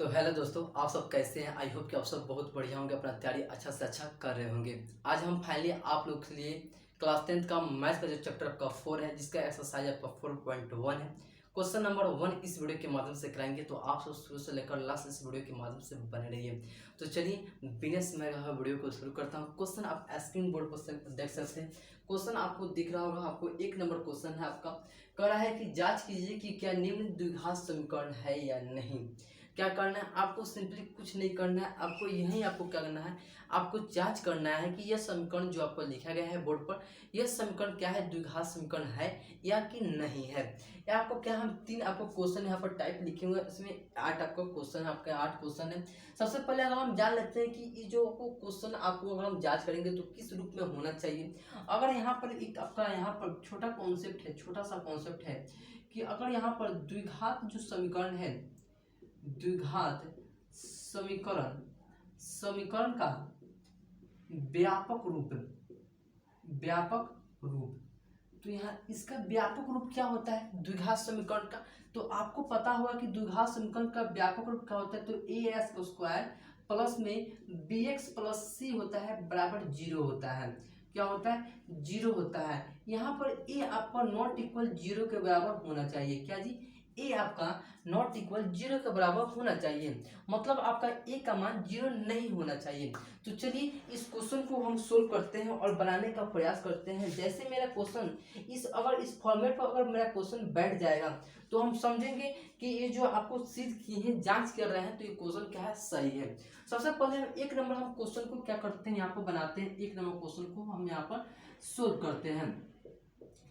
तो हेलो दोस्तों, आप सब कैसे हैं। आई होप कि आप सब बहुत बढ़िया होंगे, अपना तैयारी अच्छा से अच्छा कर रहे होंगे। आज हम फाइनली आप लोग के लिए क्लास 10th का मैथ्स का जो चैप्टर आपका 4 है, जिसका एक्सरसाइज आपका 4.1 है, क्वेश्चन नंबर 1 इस वीडियो के माध्यम से कराएंगे। तो आप सब शुरू से लेकर लास्ट इस वीडियो के माध्यम से बने रहिए। तो चलिए बिना समय का वीडियो को शुरू करता हूँ। क्वेश्चन आप स्क्रीन बोर्ड पर देख सकते हैं। क्वेश्चन आपको दिख रहा होगा, आपको 1 नंबर क्वेश्चन है आपका। कह रहा है कि जांच कीजिए कि क्या निम्न द्विघात समीकरण है या नहीं। क्या करना है आपको, सिंपली कुछ नहीं करना है आपको, यही आपको क्या करना है, आपको जांच करना है कि यह समीकरण जो आपको लिखा गया है बोर्ड पर, यह समीकरण क्या है, द्विघात समीकरण है या कि नहीं है। या आपको क्या, हम 3 आपको क्वेश्चन यहाँ पर टाइप लिखे हुए हैं, इसमें 8 आपका क्वेश्चन है, आपका 8 क्वेश्चन है। सबसे पहले अगर हम जान लेते हैं कि ये जो आपको क्वेश्चन आपको अगर हम जांच करेंगे तो किस रूप में होना चाहिए। अगर यहाँ पर एक आपका यहाँ पर छोटा कॉन्सेप्ट है, छोटा सा कॉन्सेप्ट है कि अगर यहाँ पर द्विघात जो समीकरण है, द्विघात समीकरण, समीकरण का व्यापक रूप, व्यापक रूप, तो यहाँ इसका व्यापक रूप क्या होता है द्विघात समीकरण का। तो आपको पता होगा कि द्विघात समीकरण का व्यापक रूप क्या होता है। तो ए एक्स स्क्वायर प्लस में बी एक्स प्लस सी होता है बराबर 0 होता है। क्या होता है, 0 होता है। यहाँ पर ए आपका नॉट इक्वल 0 के बराबर होना चाहिए। क्या जी, ए आपका नॉट इक्वल 0 के बराबर होना चाहिए, मतलब आपका ए का मान 0 नहीं होना चाहिए। तो चलिए इस क्वेश्चन को हम सोल्व करते हैं और बनाने का प्रयास करते हैं। जैसे मेरा क्वेश्चन अगर इस फॉर्मेट पर अगर मेरा क्वेश्चन बैठ जाएगा तो हम समझेंगे कि ये जो आपको सिद्ध किए हैं, जांच कर रहे हैं, तो ये क्वेश्चन क्या है, सही है। सबसे पहले हम 1 नंबर हम क्वेश्चन को क्या करते हैं, यहाँ पर बनाते हैं। 1 नंबर क्वेश्चन को हम यहाँ पर सोल्व करते हैं।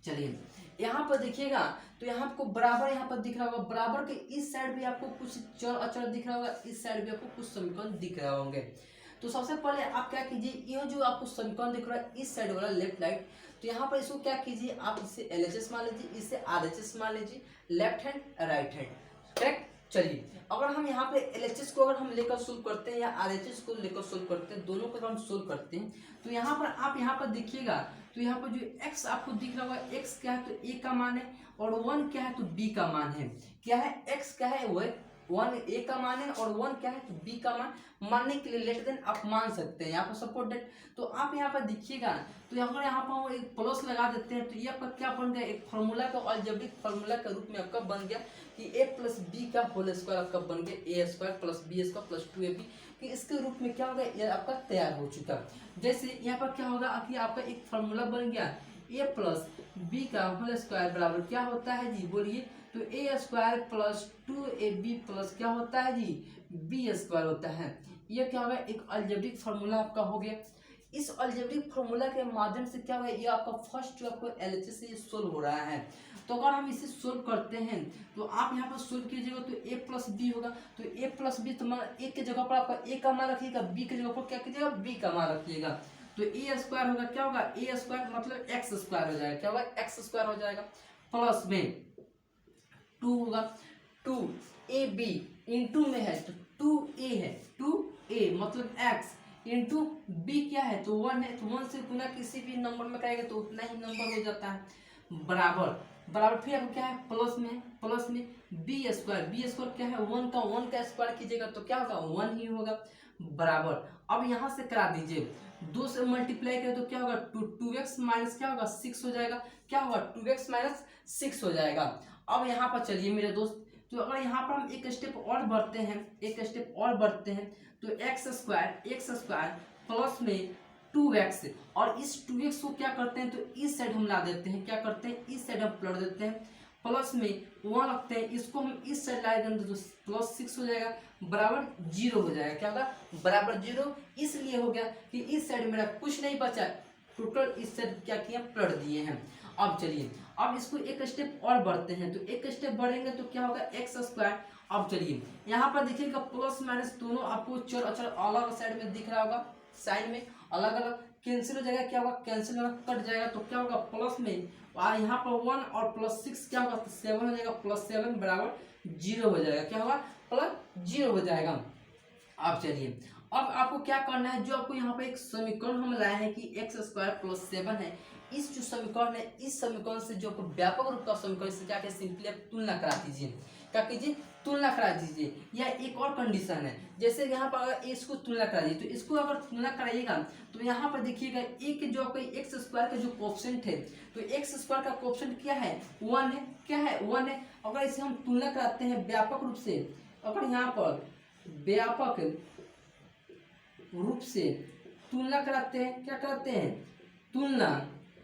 चलिए यहाँ पर देखिएगा, तो यहाँ आपको बराबर यहाँ पर दिख रहा होगा, बराबर के इस साइड भी आपको कुछ चर अचर दिख रहा होगा, इस साइड भी आपको कुछ समीकरण दिख रहे होंगे। तो सबसे पहले आप क्या कीजिए, यह जो आपको समीकरण दिख रहा है इस साइड वाला लेफ्ट राइट, तो यहाँ पर इसको क्या कीजिए, आप इसे LHS मान लीजिए, इसे RHS मान लीजिए, left hand right hand, correct. चलिए अगर हम यहाँ पे LHS को अगर हम लेकर सोल्व करते हैं या RHS को लेकर सोल्व करते हैं, दोनों को हम सोल्व करते हैं, तो यहाँ पर आप यहाँ पर देखिएगा, तो यहाँ पर जो x आपको दिख रहा होगा, x क्या है तो a का मान है, और 1 क्या है तो b का मान है। क्या है, x क्या है वो 1 a का मान है, और 1 क्या है तो b का मान। मानने के लिए लेट देन आप मान सकते हैं यहाँ पर सपोर्ट डेट। तो आप यहाँ पर देखिएगा, तो यहाँ पर हम एक प्लस लगा देते हैं, तो ये आपका क्या बन गया, एक फार्मूला का अलजेब्रिक फार्मूला के रूप में आपका बन गया कि a प्लस बी का होल स्क्वायर आपका बन गया, a square plus B square plus 2ab, कि इसके रूप में क्या होगा, ये आपका तैयार हो चुका। जैसे यहाँ पर क्या होगा कि आपका एक फार्मूला बन गया, a प्लस बी का होल स्क्वायर बराबर क्या होता है जी, बोलिए। तो a square plus 2ab plus क्या होता है जी, b स्क्वायर होता है। ये क्या होगा, एक अलजेब्रिक फार्मूला आपका हो गया। इस अलजेब्रिक फार्मूला के माध्यम से क्या होगा, ये आपका फर्स्ट जो आपको LHS से सोल्व हो रहा है। तो अगर हम इसे सोल्व करते हैं तो आप यहाँ पर सोल्व कीजिएगा, तो a प्लस बी होगा, तो a प्लस बी, तो a के जगह पर आपका a का मान रखिएगा, b के जगह पर क्या कीजिएगा, b का मान रखिएगा। तो a स्क्वायर होगा, क्या होगा, a स्क्वायर मतलब x स्क्वायर हो जाएगा, क्या होगा, x स्क्वायर हो जाएगा, प्लस में 2 होगा, 2ab इंटू में है तो 2a है, 2a मतलब x इंटू b क्या है तो 1 है, तो 1 से गुना किसी भी नंबर में करेंगे तो उतना ही नंबर हो जाता है, बराबर बराबर फिर आपको क्या है, प्लस में बी स्क्वायर क्या है, 1 का स्क्वायर कीजिएगा तो क्या होगा, 1 ही होगा, बराबर। अब यहाँ से करा दीजिए, 2 से मल्टीप्लाई करें तो क्या होगा, 2x माइनस क्या होगा, 6 हो जाएगा, क्या होगा 2x माइनस 6 हो जाएगा। अब यहाँ पर चलिए मेरे दोस्त, तो अगर यहाँ पर हम एक स्टेप और बढ़ते हैं, तो एक्स स्क्वायर प्लस में 2x, और इस 2x को क्या करते हैं, तो इस साइड हम ला देते हैं, क्या करते हैं, इस साइड हम पलट देते हैं, प्लस में 1 रखते हैं, इसको हम इस साइड लाएंगे तो प्लस 6 हो जाएगा, बराबर 0 हो जाएगा। क्या होगा, बराबर 0 इसलिए हो गया कि इस साइड मेरा कुछ नहीं बचा, टोटल इस साइड क्या किया, पलट दिए हैं। अब चलिए, अब इसको एक स्टेप और बढ़ते हैं, तो एक स्टेप बढ़ेंगे तो क्या होगा, एक्स स्क्वायर। अब चलिए यहाँ पर देखिएगा, प्लस माइनस दोनों आपको चर अचर अलग साइड में दिख रहा होगा, साइड में अलग अलग कैंसिल हो जाएगा, क्या होगा, कैंसिल कट जाएगा, तो क्या होगा, प्लस में यहाँ पर 1 और प्लस 6 क्या होगा, 7 हो जाएगा, प्लस 7 बराबर 0 हो जाएगा, क्या होगा, प्लस 0 हो जाएगा। अब चलिए, अब आपको क्या करना है, जो आपको यहाँ पे एक समीकरण हम लाए हैं कि एक्स स्क्वायर प्लस 7 है, इस जो समीकरण है, इस समीकरण से जो व्यापक रूप का समीकरण से क्या सिंपली आप तुलना करा दीजिए, क्या कीजिए, तुलना करा दीजिए। या एक और कंडीशन है, जैसे यहाँ पर अगर इसको तुलना करा दीजिए, तो इसको अगर तुलना कराइएगा तो यहाँ पर देखिएगा एक जो आपका एक्स स्क्वायर का जो कोफिशिएंट है, तो एक्स स्क्वायर का कोफिशिएंट क्या है, 1 है। क्या है, 1 है। अगर इसे हम तुलना कराते हैं व्यापक रूप से, अगर यहाँ पर व्यापक रूप से तुलना कराते हैं, क्या कराते हैं, तुलना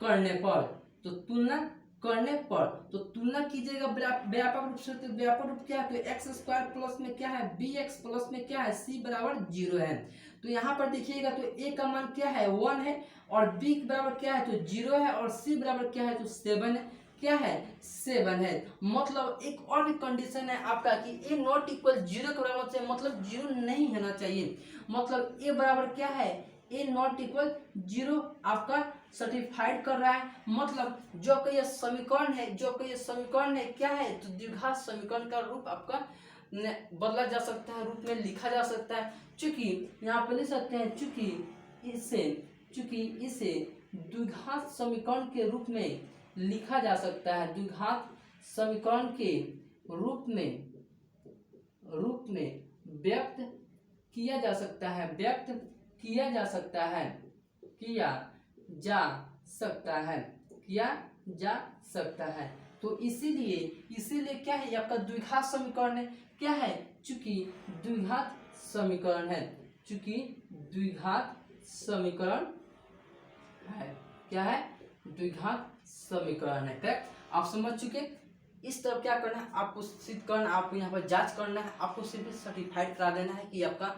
करने पर, तो तुलना करने पर तो तुलना कीजिएगा व्यापक रूप से, तो व्यापक रूप क्या है, तो एक्स स्क्वायर प्लस में क्या है, बी एक्स प्लस में क्या है, सी बराबर 0 है। तो यहाँ पर देखिएगा तो ए का मान क्या है, 1 है, और बी के बराबर क्या है, तो 0 है, और सी बराबर क्या है, तो 7 है। क्या है, 7 है। मतलब एक और भी कंडीशन है आपका कि ए नॉट इक्वल 0 के बराबर से, मतलब 0 नहीं होना चाहिए। मतलब ए बराबर क्या है, ए नॉट इक्वल 0 आपका सर्टिफाइड कर रहा है। मतलब जो कि यह समीकरण है, जो कि यह समीकरण है क्या है, तो द्विघात समीकरण का रूप आपका बदला जा सकता है, रूप में लिखा जा सकता है। चूंकि यहाँ पे लिख सकते हैं, चूंकि इसे द्विघात समीकरण के रूप में लिखा जा सकता है, द्विघात समीकरण के रूप में व्यक्त किया जा सकता है, व्यक्त किया जा सकता है, किया जा सकता है। तो इसीलिए क्या है, आपका द्विघात समीकरण है। क्या है, चूंकि द्विघात समीकरण है, चूंकि द्विघात समीकरण है, क्या है, द्विघात समीकरण है। करेक्ट, आप समझ चुके। इस तरफ क्या करना है, आपको सिद्ध करना, आपको यहाँ पर जांच करना है, आपको सिर्फ सर्टिफाइड करा देना है कि आपका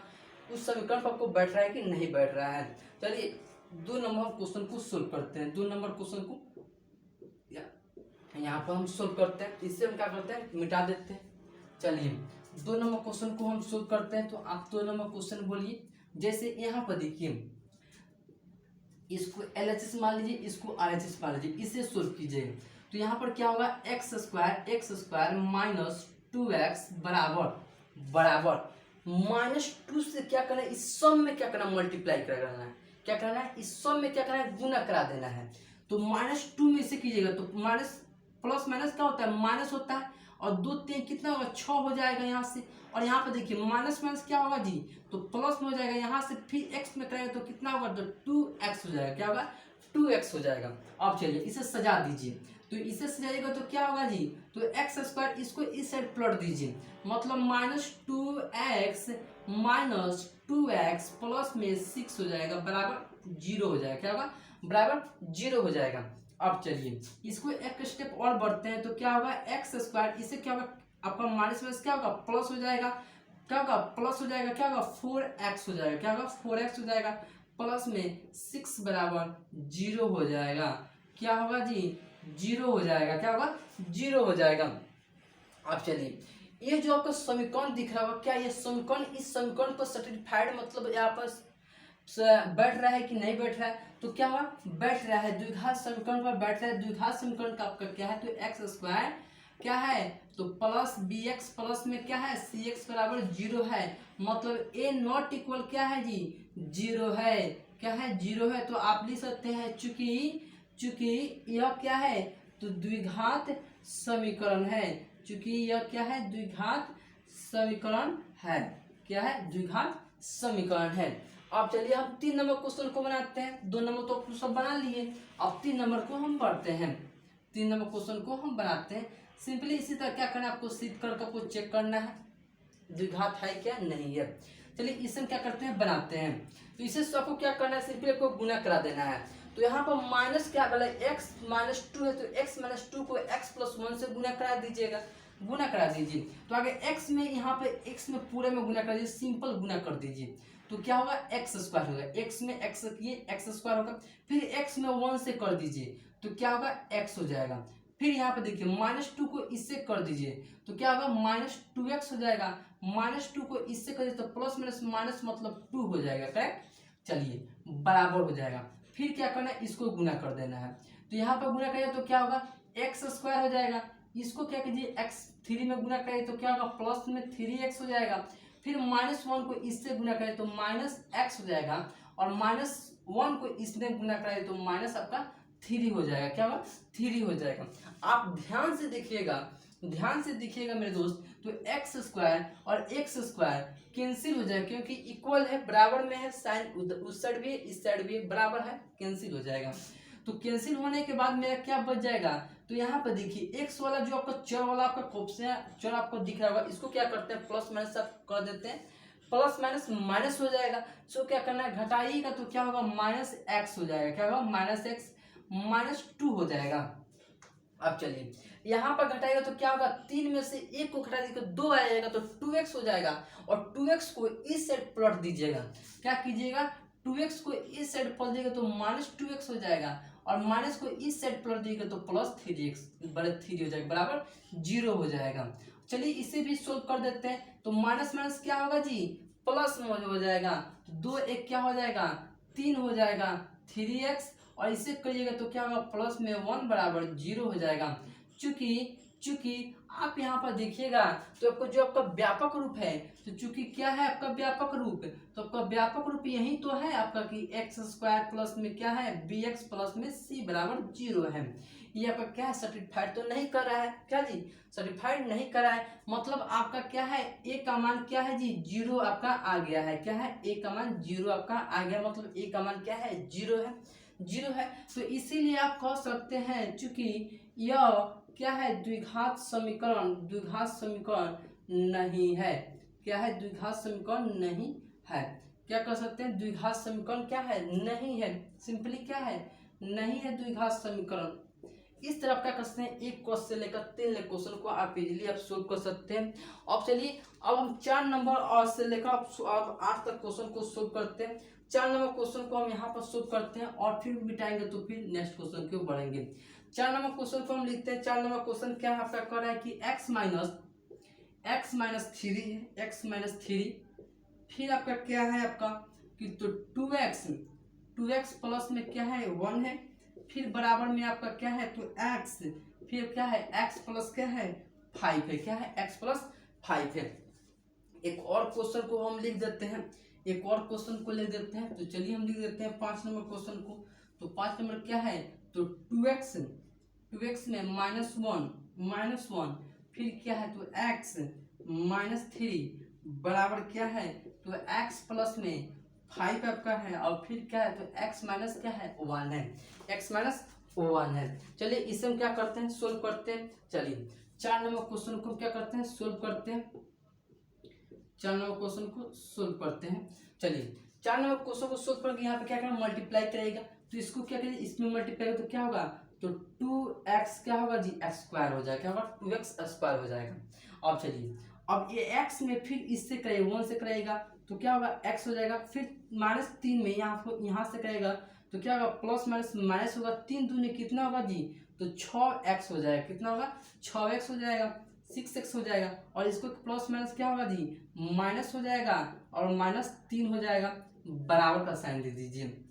उस समीकरण पर आपको बैठ रहा है कि नहीं बैठ रहा है। चलिए 2 नंबर क्वेश्चन को सोल्व करते हैं। 2 नंबर क्वेश्चन को यहाँ पर हम सोल्व करते हैं, इससे हम क्या करते हैं, मिटा देते हैं। चलिए 2 नंबर क्वेश्चन को हम सोल्व करते हैं। तो आप 2 नंबर क्वेश्चन बोलिए। जैसे यहाँ पर देखिए, इसको LHS मान लीजिए, इसको RHS मान लीजिए, इसे सोल्व कीजिए। तो यहाँ पर क्या होगा, एक्स स्क्वायर माइनस 2x बराबर -2 से क्या करना है, इस सम में क्या करना, मल्टीप्लाई करना है। क्या करना है, इस सम में क्या करना है, गुना करा देना है। तो -2 में से कीजिएगा तो माइनस प्लस माइनस क्या होता है, माइनस होता है, और 2 3 कितना होगा, 6 हो जाएगा यहाँ से। और यहाँ पे देखिए माइनस माइनस क्या होगा जी, तो प्लस में हो जाएगा, यहाँ से फिर एक्स में करेंगे तो कितना होगा, तो 2x हो जाएगा। क्या होगा, 2x हो जाएगा। अब चलिए इसे सजा दीजिए। तो इसे सजाइएगा तो क्या होगा जी, तो एक्स स्क्वायर, इसको इस साइड प्लट दीजिए, मतलब -2x माइनस 2x प्लस में 6 हो जाएगा, बराबर 0 हो जाएगा। क्या होगा, बराबर 0 हो जाएगा। अब चलिए इसको एक स्टेप और बढ़ते हैं। तो क्या होगा, एक्स स्क्वायर, इसे क्या होगा, आपका माइनस में क्या होगा, प्लस हो जाएगा। क्या होगा, प्लस हो जाएगा। क्या होगा, 4x हो जाएगा। क्या होगा, 4x हो जाएगा, प्लस में 6 बराबर 0 हो जाएगा। क्या होगा जी, 0 हो जाएगा। क्या होगा, 0 हो जाएगा। अब चलिए ये जो आपका समीकरण दिख रहा होगा, क्या ये समीकरण, इस समीकरण पर सर्टिफाइड, मतलब यहाँ पर बैठ रहा है कि नहीं बैठ रहा है, तो क्या हुआ, बैठ रहा है, द्विघात समीकरण पर बैठ रहा है। द्विघात समीकरण का आपका क्या है, तो एक्स स्क्वायर क्या है, तो प्लस बी एक्स प्लस में क्या है, सी एक्स बराबर 0 है। मतलब ए नॉट इक्वल क्या है जी, 0 है। क्या है, 0 है। तो आप लिख सकते हैं चूंकि यह क्या है, तो द्विघात समीकरण है। चूंकि यह क्या है, द्विघात समीकरण है। क्या है, द्विघात समीकरण है। अब चलिए हम 3 नंबर क्वेश्चन को बनाते हैं। 2 नंबर तो आप सब बना लिए, अब 3 नंबर को हम पढ़ते हैं। 3 नंबर क्वेश्चन को हम बनाते हैं। सिंपली इसी तरह क्या करना है, आपको सिद्ध कर आपको चेक करना है द्विघात है क्या नहीं है। चलिए इसे क्या करते हैं, बनाते हैं। तो इसे आपको क्या करना है, सिंपली आपको गुना करा देना है। तो यहाँ पर माइनस क्या बोला, x -2 है, तो x -2 को x + 1 से गुना करा दीजिएगा, गुना करा दीजिए। तो आगे x में, यहाँ पे x में पूरे में गुना कर दीजिए, सिंपल गुना कर दीजिए। तो क्या होगा, एक्स स्क्वायर होगा, x में x किए एक्स स्क्वायर होगा, फिर x में 1 से कर दीजिए तो क्या होगा, x हो जाएगा। फिर यहाँ पे देखिए -2 को इससे कर दीजिए तो क्या होगा, -2x हो जाएगा। -2 को इससे कर दीजिए तो प्लस माइनस माइनस मतलब 2 हो जाएगा। करेक्ट, चलिए बराबर हो जाएगा। फिर क्या करना है, इसको गुना कर देना है। तो यहाँ पर गुना करिए तो क्या होगा, एक्स स्क्वायर हो जाएगा। इसको क्या कीजिए, x3 में गुना करिए तो क्या होगा, प्लस में 3x हो जाएगा। फिर -1 को इससे गुना करें तो -x हो जाएगा, और -1 को इसमें गुना करें तो माइनस आपका 3 हो जाएगा। क्या होगा, 3 हो जाएगा। आप ध्यान से देखिएगा ध्यान से देखिएगा मेरे दोस्त, तो एक्स स्क्वायर और एक्स स्क्वायर कैंसिल हो जाएगा, क्योंकि इक्वल है, बराबर में है, साइन उस साइड भी इस साइड भी बराबर है, कैंसिल हो जाएगा। तो कैंसिल होने के बाद मेरा क्या बच जाएगा, तो यहाँ पर देखिए एक्स वाला जो आपका चर वाला आपका कोफिशिएंट चर आपको दिख रहा होगा, इसको क्या करते हैं प्लस माइनस कर देते हैं, प्लस माइनस माइनस हो जाएगा। सो क्या करना है, घटाइएगा तो क्या होगा, माइनस एक्स हो जाएगा, क्या होगा माइनस एक्स -2 हो जाएगा। अब चलिए यहाँ पर घटाएगा तो क्या होगा, 3 में से 1 को घटा दीजिएगा 2 आ जाएगा तो 2x हो जाएगा, और 2x को इस साइड पलट दीजिएगा, क्या कीजिएगा 2x को इस साइड पलट दीजिएगा तो -2x हो जाएगा, और माइनस को इस साइड पलट दीजिएगा तो +3x बड़े 3 हो जाएगा, बराबर 0 हो जाएगा। चलिए इसे भी सोल्व कर देते हैं, तो माइनस माइनस क्या होगा जी, प्लस में हो जाएगा, 2 1 क्या हो जाएगा 3 हो जाएगा 3x, और इसे करिएगा तो क्या होगा प्लस में 1 बराबर 0 हो जाएगा। चूंकि आप यहाँ पर देखिएगा तो आपको जो आपका व्यापक रूप है, तो चूंकि क्या है आपका व्यापक रूप, तो आपका व्यापक रूप यही तो है आपका कि एक्स स्क्वायर प्लस में क्या है बी एक्स प्लस में सी बराबर 0 है। ये आपका क्या है, सर्टिफाइड तो नहीं कर रहा है, क्या जी सर्टिफाइड नहीं कर रहा है, मतलब आपका क्या है ए का मान क्या है जी 0 आपका आ गया है, क्या है ए का मान 0 आपका आ गया, मतलब ए का मान क्या है 0 है, 0 है। तो इसीलिए आप कह सकते हैं चूंकि यह क्या है द्विघात समीकरण नहीं है, क्या है द्विघात समीकरण नहीं है, क्या कर सकते हैं द्विघात समीकरण क्या है नहीं है, सिंपली क्या है नहीं है द्विघात समीकरण। इस तरह क्या कर सकते हैं, एक क्वेश्चन से लेकर 3 क्वेश्चन को आप इजीली आप सोल्व कर सकते हैं। अब चलिए अब हम 4 नंबर और से लेकर अब 8 तक क्वेश्चन को सोल्व करते हैं। 4 नंबर क्वेश्चन को हम यहाँ पर सोल्व करते हैं और फिर मिटाएंगे तो फिर नेक्स्ट क्वेश्चन को बढ़ेंगे। 4 नंबर क्वेश्चन को हम लिखते हैं। 4 नंबर क्वेश्चन क्या आपका कर रहा है कि x माइनस थ्री, फिर आपका क्या है आपका कि तो 2x प्लस में क्या है 1 है, फिर बराबर में आपका क्या है तो x, फिर क्या है x प्लस क्या है 5 है, क्या है x प्लस 5 है। एक और क्वेश्चन को हम लिख देते हैं, एक और क्वेश्चन को लिख देते हैं, तो चलिए हम लिख देते हैं 5 नंबर क्वेश्चन को। तो 5 नंबर क्या है तो 2x में -1, फिर क्या है तो x -3 बराबर क्या है तो x प्लस में 5 आपका है, और फिर क्या है तो x माइनस क्या है 1 है, x माइनस 1 है। चलिए इसे हम क्या करते हैं सोल्व करते हैं। चलिए 4 नंबर क्वेश्चन को क्या करते हैं सोल्व करते हैं, 4 नंबर क्वेश्चन को सोल्व करते हैं। चलिए 4 नंबर क्वेश्चन को सोल्व करके यहाँ पे क्या करना मल्टीप्लाई करेगा, तो इसको क्या करेंगे इसमें मल्टीप्लाई तो क्या होगा तो 2x क्या होगा जी x स्क्वायर हो जाएगा, क्या होगा 2x स्क्वायर हो जाएगा। अब चलिए अब ये x में फिर इससे करेगा 1 से करेगा तो क्या होगा x हो जाएगा, फिर -3 में यहाँ से करेगा तो क्या होगा प्लस माइनस माइनस होगा, 3 दूनी कितना होगा जी तो 6x हो जाएगा, कितना होगा 6x हो जाएगा, 6x हो जाएगा, और इसको प्लस माइनस क्या होगा जी माइनस हो जाएगा और -3 हो जाएगा, बराबर का साइन दे दीजिए।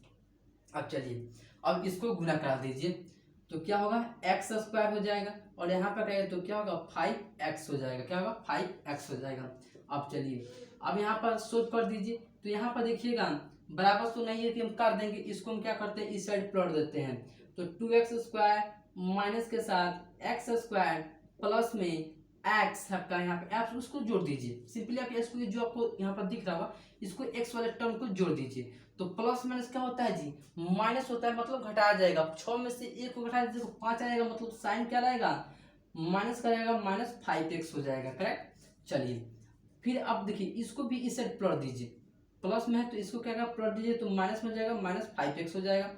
अब चलिए अब इसको गुना करा दीजिए तो क्या होगा x स्क्वायर हो जाएगा, और यहाँ पर कहेगा तो क्या होगा 5x हो जाएगा, क्या होगा 5x हो जाएगा। अब चलिए अब यहाँ पर सोल्व कर दीजिए, तो यहाँ पर देखिएगा बराबर तो नहीं है कि हम कर देंगे, इसको हम क्या करते हैं इस साइड प्लॉट देते हैं, तो 2x स्क्वायर माइनस के साथ x स्क्वायर प्लस में x आपका यहाँ पे आप उसको जोड़ दीजिए, सिंपली आप इसको जो आपको यहाँ पर दिख रहा होगा इसको x वाले टर्म को जोड़ दीजिए, तो प्लस माइनस क्या होता है जी माइनस होता है, मतलब घटाया जाएगा, 6 में से 1 को घटा दीजिए 5 आएगा, मतलब साइन क्या रहेगा माइनस का रहेगा -5x हो जाएगा, करेक्ट। चलिए फिर अब देखिए इसको भी इस साइड प्लॉट दीजिए, प्लस में है तो इसको क्या प्लॉट दीजिए तो माइनस में हो जाएगा -5x हो जाएगा,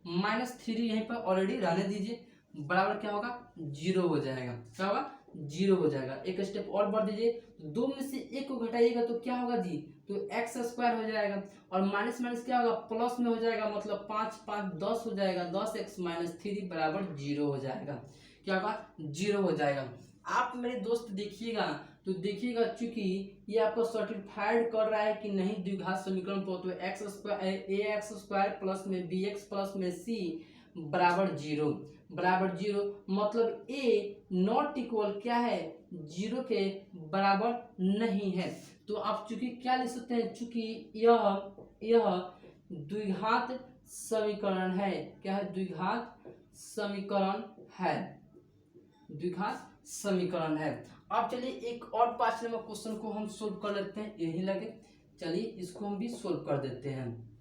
-3 यहीं पर ऑलरेडी रहने दीजिए, बराबर क्या होगा 0 हो जाएगा, क्या होगा 0 हो जाएगा। एक स्टेप और बढ़ दीजिए, 2 में से 1 को घटाइएगा तो क्या होगा जी तो x स्क्वायर हो जाएगा, और माइनस माइनस क्या होगा प्लस में हो जाएगा, मतलब 5 5 10 हो जाएगा, 10x -3 बराबर 0 हो जाएगा, क्या होगा 0 हो जाएगा। आप मेरे दोस्त देखिएगा तो देखिएगा चूंकि ये आपको सर्टिफाइड कर रहा है कि नहीं द्विघात समीकरण को, तो ax स्क्वायर प्लस में bx प्लस में c बराबर 0 मतलब a नॉट इक्वल क्या है 0 के बराबर नहीं है। तो आप चूंकि क्या लिख सकते हैं, चूंकि यह द्विघात समीकरण है, क्या है द्विघात समीकरण है, द्विघात समीकरण है। अब चलिए एक और 5 नंबर क्वेश्चन को हम सोल्व कर लेते हैं, यही लगे। चलिए इसको हम भी सोल्व कर देते हैं।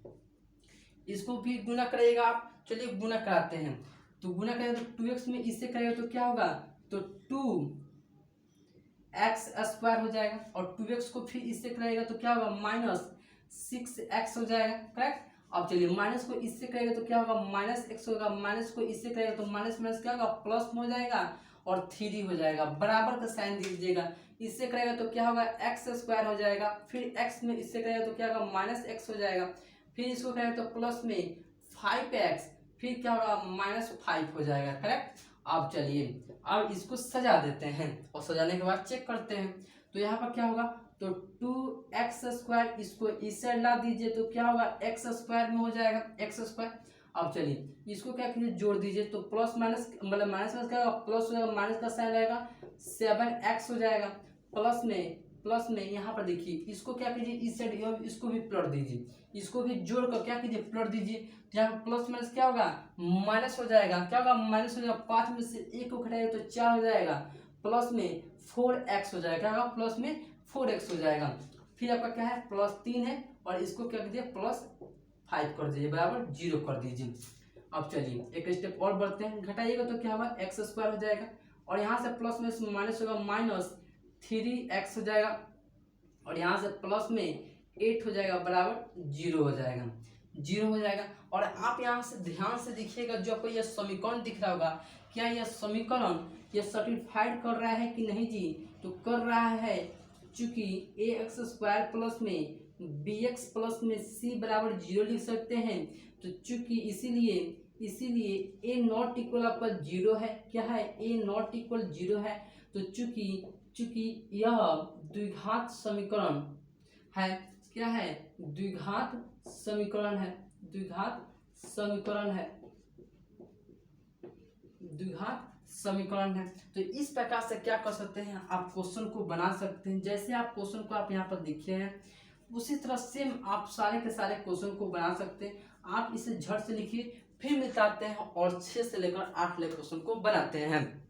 इसको भी गुना करिएगा आप। चलिए गुना कराते हैं। तो गुना करेंगे तो 2x में इससे करेगा तो क्या होगा, तो 2x² हो जाएगा, और 2x को फिर इससे करेगा तो क्या होगा, -6x हो जाएगा, करेक्ट। अब चलिए माइनस को इससे करेगा तो क्या होगा, -x होगा, माइनस को इससे करेगा तो माइनस माइनस क्या होगा, प्लस हो जाएगा, और 3 हो जाएगा। बराबर का साइन दीजिएगा। इससे करेगा तो क्या होगा, x² हो जाएगा, फिर x में इससे करेगा तो क्या होगा, -x हो जाएगा, फिर इसको करेगा तो प्लस में 5x, फिर क्या होगा, -5 हो जाएगा, करेक्ट। अब चलिए अब इसको सजा देते हैं, और सजाने के बाद चेक करते हैं। तो यहाँ पर क्या होगा, तो 2x², इसको इस साइड ला दीजिए तो क्या होगा, x² में हो जाएगा, x²। अब चलिए इसको क्या कीजिए, जोड़ दीजिए, तो प्लस माइनस मतलब माइनस माइनस क्या होगा, प्लस हो जाएगा, माइनस का साइन रहेगा, 7x हो जाएगा, प्लस में यहाँ पर देखिए इसको क्या कीजिए, इस साइड इसको भी प्लट दीजिए, इसको भी जोड़ कर क्या कीजिए, प्लट दीजिए। तो यहाँ प्लस माइनस क्या होगा, माइनस हो जाएगा, क्या होगा, माइनस हो जाएगा, 5 में से 1 को घटाएगा तो 4 हो जाएगा, प्लस में 4x हो जाएगा, क्या होगा, प्लस में 4x हो जाएगा। फिर आपका क्या है, +3 है, और इसको क्या कीजिए, +5 कर दीजिए, बराबर 0 कर दीजिए। अब चलिए एक स्टेप और बढ़ते हैं, घटाइएगा तो क्या होगा, x² हो जाएगा, और यहाँ से प्लस में माइनस होगा, -3x हो जाएगा, और यहाँ से प्लस में 8 हो जाएगा, बराबर 0 हो जाएगा, 0 हो जाएगा। और आप यहाँ से ध्यान से देखिएगा, जो आपको यह समीकरण दिख रहा होगा, क्या यह समीकरण ये सर्टिफाइड कर रहा है कि नहीं जी, तो कर रहा है, चूंकि ax² प्लस में bx प्लस में c बराबर 0 लिख सकते हैं, तो चूंकि इसीलिए a नॉट इक्वल आपका 0 है, क्या है, a नॉट इक्वल 0 है, तो चूंकि यह द्विघात समीकरण है, क्या है, द्विघात समीकरण है, द्विघात समीकरण है। तो इस प्रकार से क्या कर सकते हैं, आप क्वेश्चन को बना सकते हैं। जैसे आप क्वेश्चन को आप यहाँ पर लिखे हैं, उसी तरह सेम आप सारे के सारे क्वेश्चन को बना सकते हैं। आप इसे झट से लिखिए, फिर मिटाते हैं, और 6 से लेकर 8 ले क्वेश्चन को बनाते हैं।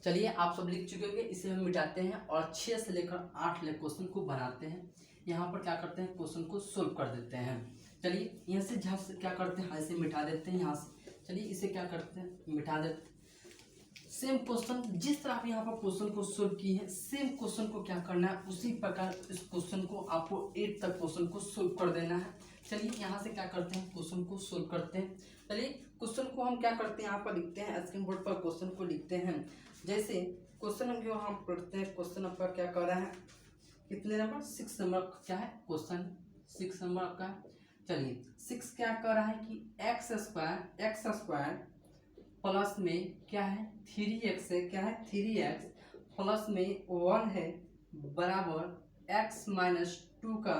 चलिए आप सब लिख चुके होंगे, इसे हम मिटाते हैं, और 6 से लेकर 8 ले क्वेश्चन को बनाते हैं। यहाँ पर क्या करते हैं, क्वेश्चन को सोल्व कर देते हैं। चलिए यहाँ से झट से क्या करते हैं, ऐसे मिटा देते हैं यहाँ से। चलिए इसे क्या करते हैं, मिटा देते हैं। सेम क्वेश्चन, जिस तरह आप यहाँ पर क्वेश्चन को सोल्व किए हैं, सेम क्वेश्चन को क्या करना है, उसी प्रकार इस क्वेश्चन को आपको 8 तक क्वेश्चन को सोल्व कर देना है। चलिए यहाँ से क्या करते हैं, क्वेश्चन को सोल्व करते हैं। चलिए क्वेश्चन को हम क्या करते हैं, यहाँ पर लिखते हैं, स्क्रीन बोर्ड पर क्वेश्चन को लिखते हैं। जैसे क्वेश्चन हम पढ़ते हैं, क्वेश्चन आपका क्या कर रहा है, कितने नंबर, 6 नंबर क्या है क्वेश्चन, 6 नंबर आपका। चलिए 6 क्या कर रहा है कि x² प्लस में क्या है, 3x है, क्या है, 3x प्लस में 1 है, बराबर x - 2 का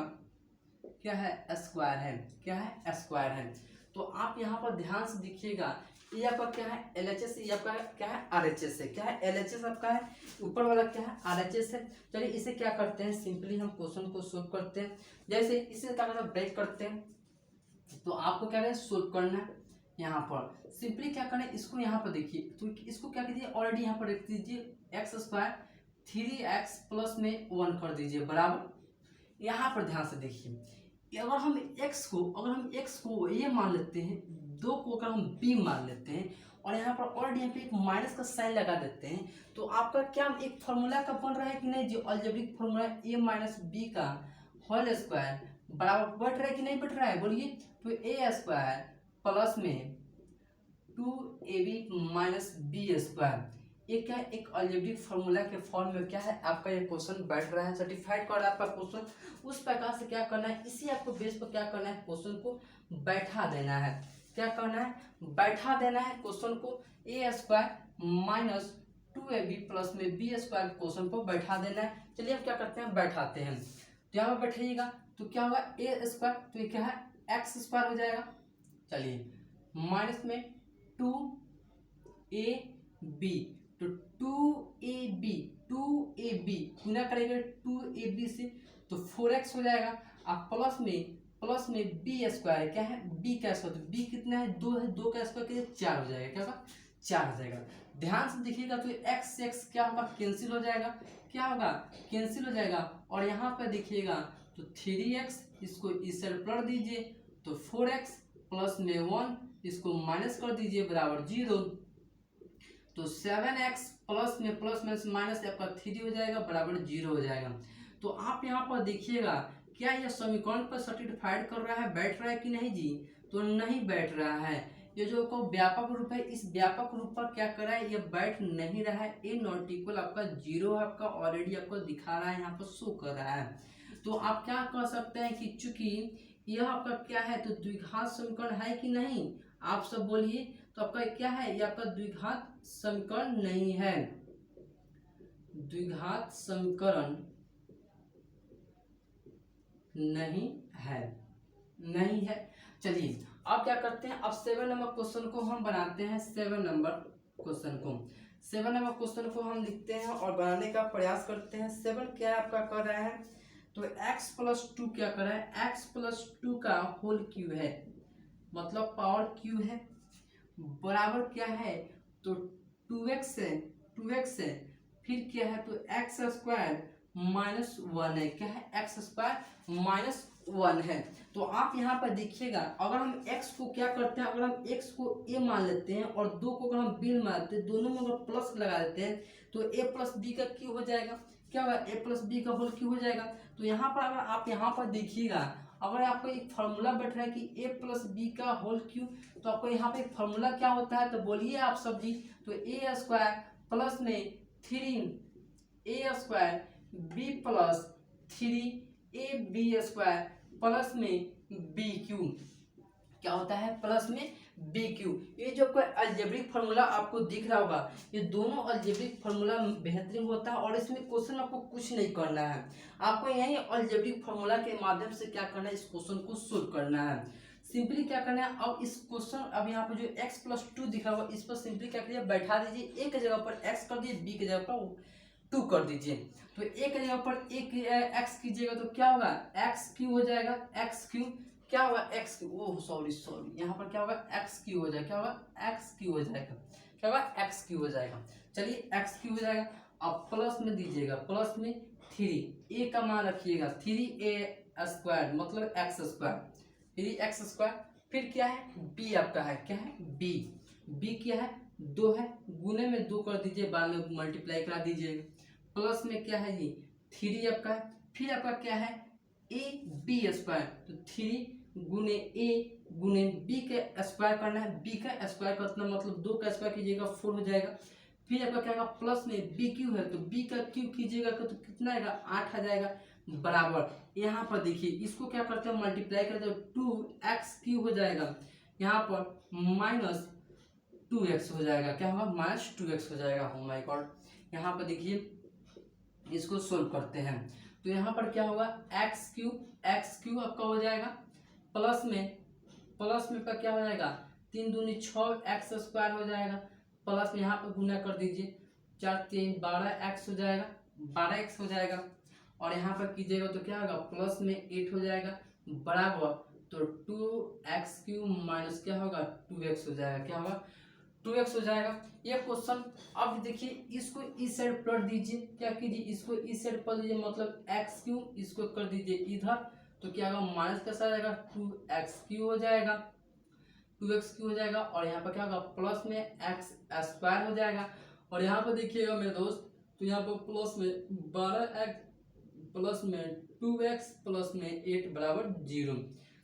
क्या है, स्क्वायर है, क्या है, स्क्वायर है। तो आप यहाँ पर ध्यान से देखिएगा, ये आपका क्या है, LHS, ये आपका क्या है, RHS है, क्या है, LHS आपका है, ऊपर वाला क्या है, RHS है। चलिए इसे क्या करते हैं, सिंपली हम क्वेश्चन को सोल्व करते हैं। जैसे इसे क्या करते हैं, ब्रेक करते हैं, तो आपको क्या है, सोल्व करना है। यहाँ पर सिंपली क्या करें, इसको यहाँ पर देखिए, तो इसको क्या कीजिए, ऑलरेडी यहाँ पर रख दीजिए, x² 3x प्लस में 1 कर दीजिए, बराबर। यहाँ पर ध्यान से देखिए, अगर हम x को ये मान लेते हैं, 2 को अगर हम b मान लेते हैं, और यहाँ पर ऑलरेडी यहाँ पे एक माइनस का साइन लगा देते हैं, तो आपका क्या एक फार्मूला का बन रहा है कि नहीं, जो अलजेब्रिक फार्मूला a - b का होल स्क्वायर बराबर बढ़ रहा है कि नहीं बढ़ रहा है, बोलिए। तो a² प्लस में 2ab - b², ये क्या है, एक अलजेब्रिक फार्मूला के फॉर्म में क्या है, आपका ये क्वेश्चन बैठ रहा है, सर्टिफाइड कर रहा है आपका क्वेश्चन। उस प्रकार से क्या करना है, इसी आपको बेस पर क्या करना है, क्वेश्चन को बैठा देना है। क्या करना है, बैठा देना है क्वेश्चन को, a² - 2ab प्लस में b² क्वेश्चन को बैठा देना है। चलिए हम क्या करते हैं, बैठाते हैं। तो यहाँ पर बैठाइएगा तो क्या होगा, a², तो ये क्या है, x² हो जाएगा। चलिए माइनस में 2ab, तो 2ab गुना करेंगे 2ab से, तो 4x हो जाएगा। अब प्लस में b² क्या है, b का स्क्वायर, तो b कितना है, 2 है, 2 का स्क्वायर कितना, 4 हो जाएगा, क्या होगा, 4 हो जाएगा। ध्यान से देखिएगा तो एक्स से एक्स क्या होगा, कैंसिल हो जाएगा, क्या होगा, कैंसिल हो जाएगा। और यहाँ पर देखिएगा तो 3x इसको इस साइड पलट दीजिए तो 4x प्लस में 1 इसको माइनस कर दीजिए बराबर 0। तो 7x प्लस में प्लस में माइनस आपका 3 हो जाएगा बराबर 0 हो जाएगा। तो आप यहाँ पर देखिएगा क्या यह समीकरण पर सेटिस्फाइड कर रहा है, बैठ रहा है कि नहीं जी, तो नहीं बैठ रहा है। ये जो को व्यापक रूप है, इस व्यापक रूप पर क्या कर रहा है, ये बैठ नहीं रहा है। ए नॉट इक्वल आपका 0 है, आपका ऑलरेडी आपको दिखा रहा है, यहाँ पर शो कर रहा है। तो आप क्या कर सकते हैं कि चूंकि यह आपका क्या है तो द्विघात समीकरण है कि नहीं, आप सब बोलिए। तो आपका क्या है, ये आपका द्विघात समीकरण नहीं है, द्विघात समीकरण नहीं है, नहीं है। चलिए अब क्या करते हैं, अब 7 नंबर क्वेश्चन को हम बनाते हैं। 7 नंबर क्वेश्चन को हम लिखते हैं और बनाने का प्रयास करते हैं। 7 क्या आपका कर रहा है, तो x प्लस 2 क्या कर रहा है, x प्लस 2 का होल क्यूब है, मतलब पावर क्यूब है, बराबर क्या है तो 2x है, फिर क्या है तो एक्स स्क्वायर माइनस 1 है, क्या है एक्स स्क्वायर माइनस 1 है। तो आप यहाँ पर देखिएगा अगर हम x को क्या करते हैं, अगर हम x को a मान लेते हैं और 2 को अगर हम b मान लेते हैं, दोनों में अगर प्लस लगा देते हैं तो a प्लस बी का क्यूब हो जाएगा, क्या होगा a प्लस बी का होल क्यूब हो जाएगा। तो यहाँ पर अगर आप यहाँ पर देखिएगा, अगर आपको एक फार्मूला बैठ रहा है कि a प्लस बी का होल क्यूब, तो आपको यहाँ पे एक फार्मूला क्या होता है तो बोलिए आप सब जी। तो a स्क्वायर प्लस में 3a square B plus 3ab square plus में बी क्यूब, क्या होता है प्लस में बी क्यूब। ये जो कोई अलजेब्रिक फार्मूला आपको दिख रहा होगा, ये दोनों अलजेब्रिक फार्मूला बेहतरीन होता है और इसमें क्वेश्चन आपको कुछ नहीं करना है, आपको यही अलजेब्रिक फार्मूला के माध्यम से क्या करना है, इस क्वेश्चन को सोल्व करना है। सिंपली क्या करना है, अब इस क्वेश्चन अब यहाँ पर जो x प्लस 2 दिख रहा होगा, इस पर सिंपली क्या करिए बैठा दीजिए, एक जगह पर x कर दीजिए, b की जगह पर 2 कर दीजिए। तो एक जगह पर एक x कीजिएगा तो क्या होगा x क्यूब हो जाएगा, x क्यूब क्या होगा x क्यूब, ओह सॉरी यहाँ पर क्या होगा x क्यूब हो जाएगा, क्या होगा x क्यूब हो जाएगा, क्या होगा x क्यूब हो जाएगा। चलिए x क्यूब हो जाएगा। अब प्लस में दीजिएगा, प्लस में 3 a का मान रखिएगा 3a स्क्वायर मतलब x स्क्वायर, 3x स्क्वायर, फिर क्या है b आपका है, क्या है b क्या है 2 है, गुने में 2 कर दीजिए, बाद में मल्टीप्लाई करा दीजिएगा, प्लस में क्या है ये 3 आपका है, फिर आपका क्या है a b स्क्वायर, तो 3 गुने a गुने b के स्क्वायर करना है, b का स्क्वायर करना मतलब 2 का स्क्वायर कीजिएगा 4 हो जाएगा, फिर आपका क्या होगा प्लस में b क्यूब है तो b का क्यूब कीजिएगा तो कितना आएगा 8 आ जाएगा बराबर। यहाँ पर देखिए इसको क्या करते हैं मल्टीप्लाई करते हैं, 2x क्यूब हो जाएगा, यहाँ पर माइनस 2x हो जाएगा, क्या होगा माइनस 2x हो जाएगा। हो माय गॉड, यहाँ पर देखिए इसको सोल्व करते हैं तो यहाँ पर क्या होगा एक्स क्यूब आपका हो जाएगा, प्लस में का क्या हो जाएगा 3 दूनी 6 एक्स स्क्वायर हो जाएगा, प्लस में यहाँ पर गुना कर दीजिए 4 3 12x हो जाएगा, 12x हो जाएगा, और यहाँ पर कीजिएगा तो क्या होगा प्लस में 8 हो जाएगा बराबर, तो 2x क्यूब माइनस क्या होगा 2x हो जाएगा, क्या होगा 2x हो जाएगा। ये क्वेश्चन अब देखिए इसको इस साइड पलट दीजिए, क्या कीजिए इसको इस साइड पलट दीजिए मतलब x क्यूब इसको कर दीजिए इधर, तो क्या होगा माइनस कैसा आ जाएगा 2x क्यूब हो जाएगा, 2x क्यूब हो जाएगा, और यहाँ पर क्या होगा प्लस में x स्क्वायर हो जाएगा, और यहाँ पर देखिएगा मेरे दोस्त तो यहाँ पर प्लस में 12x प्लस में 2x प्लस में 8 बराबर 0।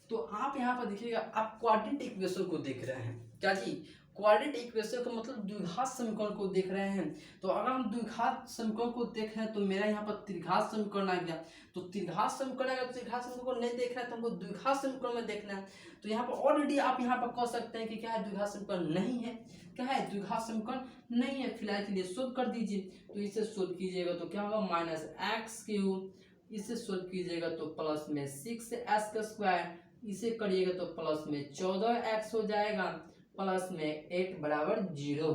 तो आप यहाँ पर देखिएगा आप क्वाड्रेटिक इक्वेशन को देख रहे हैं, क्या जी क्वाड्रेटिक इक्वेशन का मतलब द्विघात समीकरण को देख रहे हैं। तो अगर हम द्विघात समीकरण को देख रहे हैं तो मेरा यहाँ पर त्रिघात समीकरण आ गया, तो त्रिघात समीकरण अगर त्रिघात समीकरण को नहीं देख रहे हैं तो हमको द्विघात समीकरण में देखना है। तो यहाँ पर ऑलरेडी आप यहाँ पर कह सकते हैं कि क्या है द्विघात समीकरण नहीं है, क्या है द्विघात समीकरण नहीं है, फिलहाल के लिए सोल्व कर दीजिए। तो इसे सोल्व कीजिएगा तो क्या होगा माइनस एक्स क्यूब, इसे सोल्व कीजिएगा तो प्लस में 6x का स्क्वायर, इसे करिएगा तो प्लस में 14x हो जाएगा, प्लस में 8 बराबर 0।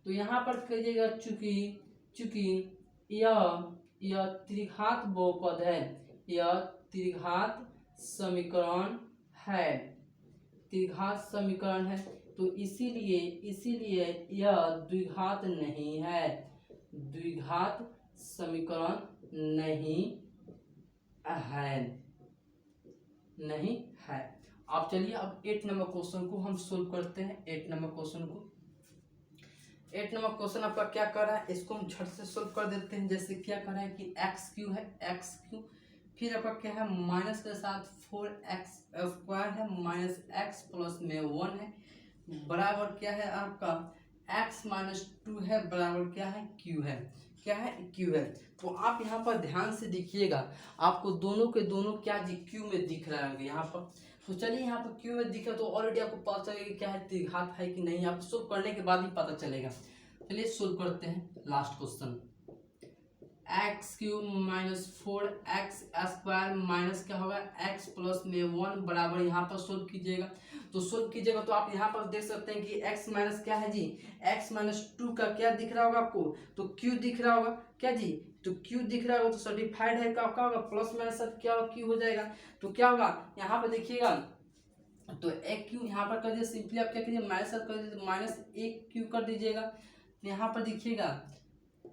तो यहाँ पर करिएगा चूंकि यह त्रिघात बहुपद है, यह त्रिघात समीकरण है, त्रिघात समीकरण है, तो इसीलिए इसीलिए यह द्विघात नहीं है, द्विघात समीकरण नहीं है, नहीं है। अब चलिए अब 8 नंबर क्वेश्चन को हम सोल्व करते हैं। 8 नंबर क्वेश्चन को, 8 नंबर क्वेश्चन आपका क्या कर रहा है, इसको हम झट से सोल्व कर देते हैं। जैसे क्या कर रहा है कि एक्स क्यू है, एक्स क्यू, फिर आपका क्या है माइनस के साथ 4x स्क्वायर है, माइनस एक्स प्लस में 1 है, बराबर क्या है आपका x माइनस 2 है, बराबर क्या है q है, क्या है q है। तो आप यहाँ पर ध्यान से देखिएगा, आपको दोनों के दोनों क्या जी q में दिख रहे होंगे यहाँ पर। तो चलिए यहाँ पर q में दिखा तो ऑलरेडी आपको पता चलेगा कि क्या है द्विघात है कि नहीं, आपको सोल्व करने के बाद ही पता चलेगा। चलिए सोल्व करते हैं last question. X cube minus 4x square minus क्या होगा x प्लस में 1 बराबर, यहाँ पर सोल्व कीजिएगा। तो सोल्व कीजिएगा तो आप यहाँ पर देख सकते हैं कि x माइनस क्या है जी, x माइनस 2 का क्या दिख रहा होगा आपको, तो q दिख रहा होगा क्या जी, तो q दिख रहा होगा तो सर्टिफाइड है, क्या होगा प्लस माइनस क्या q हो जाएगा। तो क्या होगा यहाँ पर देखिएगा, तो एक क्यू यहाँ पर कर दीजिए, सिंपली आप क्या कीजिए माइनस कर दीजिए, माइनस एक क्यू कर दीजिएगा। यहाँ पर देखिएगा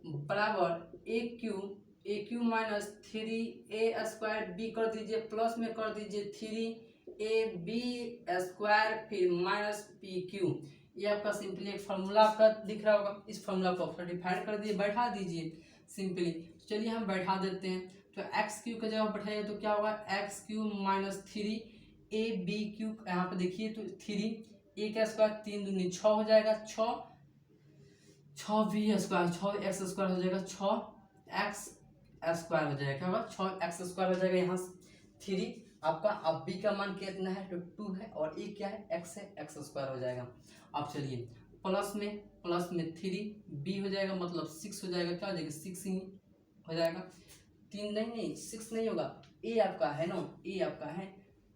बराबर A Q minus 3a square B कर दीजिए, प्लस में कर दीजिए 3ab स्क्वायर फिर माइनस पी क्यू। ये आपका सिंपली एक फार्मूला आपका दिख रहा होगा, इस फार्मूला को सर्टिफाइड कर दीजिए, बैठा दीजिए सिंपली। चलिए हम बैठा देते हैं, तो एक्स क्यू का जगह बैठाइए तो क्या होगा x Q minus 3ab Q, यहाँ पर देखिए तो 3 का स्क्वायर 3 दूनी 6 हो जाएगा, 6b स्क्वायर 6x स्क्वायर हो जाएगा, 6x स्क्वायर हो जाएगा, क्या होगा 6x स्क्वायर हो जाएगा। यहाँ 3 आपका, अब b का मान कितना है तो 2 है और a क्या है x है, x स्क्वायर हो जाएगा। अब चलिए प्लस में 3b हो जाएगा मतलब 6 हो जाएगा, क्या हो जाएगा 6 ही हो जाएगा, 3 नहीं 6 नहीं होगा, a आपका है ना, a आपका है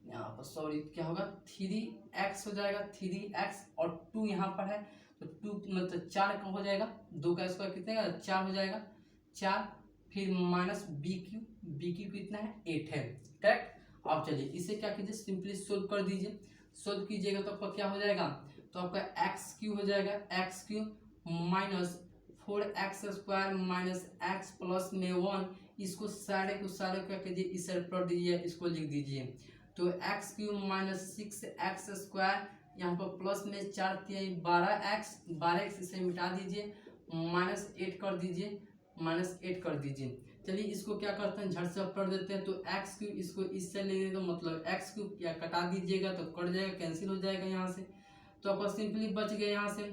यहाँ पर, सॉरी क्या होगा 3x हो जाएगा, 3x और 2 यहाँ पर है तो 2 मतलब 4 का हो जाएगा, 2 का स्क्वायर कितने का 4 हो जाएगा, 4 फिर माइनस बी क्यू कितना है 8 है, करेक्ट। अब चलिए इसे क्या कीजिए सिंपली सोल्व कर दीजिए, सोल्व कीजिएगा तो आपका क्या हो जाएगा, तो आपका एक्स क्यू हो जाएगा, x Q minus 4x square minus x plus में 1, इसको सारे को क्या कीजिए इस साइड पलट दीजिए, इसको लिख दीजिए। तो x Q minus 6x square, यहाँ पर प्लस में 4 12x इसे मिटा दीजिए, माइनस 8 कर दीजिए, माइनस 8 कर दीजिए। चलिए इसको क्या करते हैं झट से कर देते हैं, तो एक्स क्यू इसको इससे ले तो मतलब एक्स क्यू या कटा दीजिएगा तो कट जाएगा, कैंसिल हो जाएगा यहाँ से, तो आपका सिंपली बच गया यहाँ से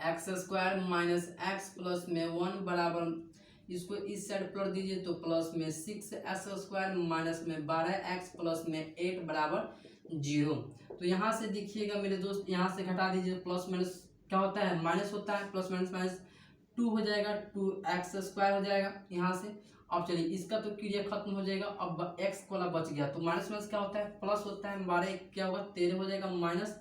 x square minus x plus में 1 बराबर, इसको इस साइड पलट दीजिए तो प्लस में 6x स्क्वायर माइनस में 12x प्लस में 8 बराबर 0। तो यहाँ से देखिएगा मेरे दोस्त, यहाँ से घटा दीजिए, प्लस माइनस क्या होता है माइनस होता है, प्लस माइनस माइनस 2 हो जाएगा, 2x स्क्वायर हो जाएगा यहाँ से। अब चलिए इसका तो क्रिया खत्म हो जाएगा, अब x वाला बच गया, तो माइनस माइनस क्या होता है प्लस होता है, 12 क्या होगा 13 हो जाएगा, माइनस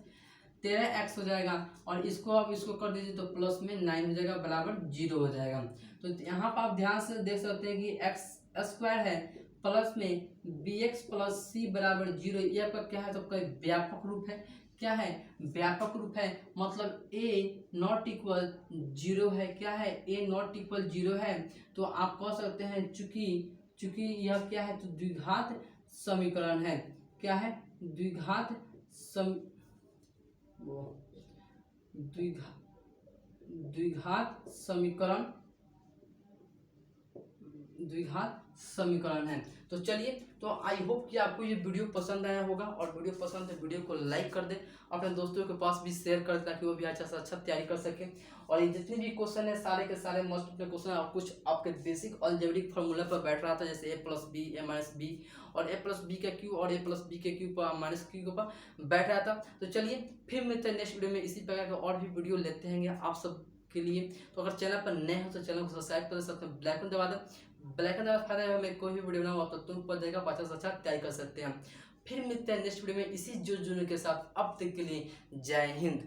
13x हो जाएगा, और इसको अब इसको कर दीजिए तो प्लस में 9 हो जाएगा बराबर 0 हो जाएगा। तो यहाँ पर आप ध्यान से देख सकते हैं कि x स्क्वायर है प्लस में bx प्लस c बराबर 0, ये आपका क्या है तो आपका व्यापक रूप है, क्या है व्यापक रूप है, मतलब a नॉट इक्वल 0 है, क्या है a नॉट इक्वल 0 है। तो आप कह सकते हैं चूंकि यह क्या है तो द्विघात समीकरण है, क्या है द्विघात समीकरण है। तो चलिए, तो आई होप कि आपको ये वीडियो पसंद आया होगा, और वीडियो पसंद है वीडियो को लाइक कर दे, अपने दोस्तों के पास भी शेयर कर दे ताकि वो भी अच्छा से अच्छा तैयारी कर सके। और ये जितने भी क्वेश्चन है सारे के सारे मोस्ट क्वेश्चन और कुछ आपके बेसिक अलजेब्रिक फार्मूला पर बैठ रहा था, जैसे a plus B A minus B और a प्लस बी का क्यू और a प्लस बी के क्यू पर माइनस क्यू पर बैठ रहा था। तो चलिए फिर मिलते हैं नेक्स्ट वीडियो में, इसी प्रकार का और भी वीडियो लेते हैं आप सब के लिए। तो अगर चैनल पर नए हो तो चैनल को सब्सक्राइब कर सकते हैं, ब्लैक दबा दें, ब्लैक दबा फायदा है, मैं कोई भी वीडियो बनाऊँ आप तक तुरंत पड़ जाएगा, अच्छा से अच्छा तैयारी कर सकते हैं। फिर मिलते हैं नेक्स्ट वीडियो में इसी जुनून के साथ, अब तक के लिए जय हिंद।